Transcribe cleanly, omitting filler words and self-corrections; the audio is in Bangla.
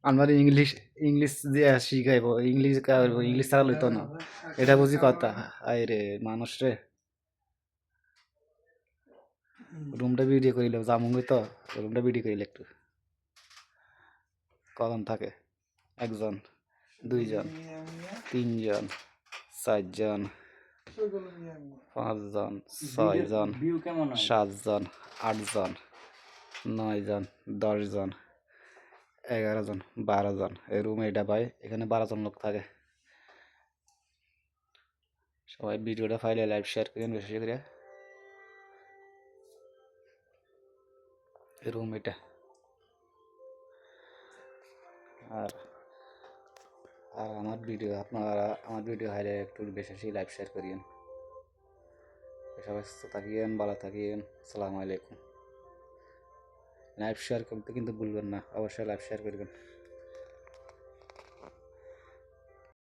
আমার ইংলিশ ইংলিশ দিয়ে শিখাইবো, ইংলিশ কাইবো, ইংলিশ ছাড়া লইতো না। এটা বুঝি কথা। আয় রে মানুষ রে, রুমটা ভিডিও করিলে জামুঙ্গি তো, রুমটা ভিডিও করিলে একটু কখন থাকে, একজন, দুইজন, তিনজন, চারজন, পাঁচজন, ছয়জন, সাতজন, আটজন, 9জন, 10জন, 11জন, 12জন। এই রুমে এটা ভাই, এখানে 12জন লোক থাকে। সবাই ভিডিওটা ফাইলে লাইভ শেয়ার করেন বেশি করে। রুম এটা। আর আর আমার ভিডিও, আপনারা আমার ভিডিও হাইলে একটু বেশি বেশি লাইভ শেয়ার করিয়েন। সবাই সুস্থ থাকিয়েন, ভালো থাকিয়েন। আসসালামু আলাইকুম। লাইভ শেয়ার করতে কিন্তু ভুলবেন না, অবশ্যই লাইভ শেয়ার করবেন।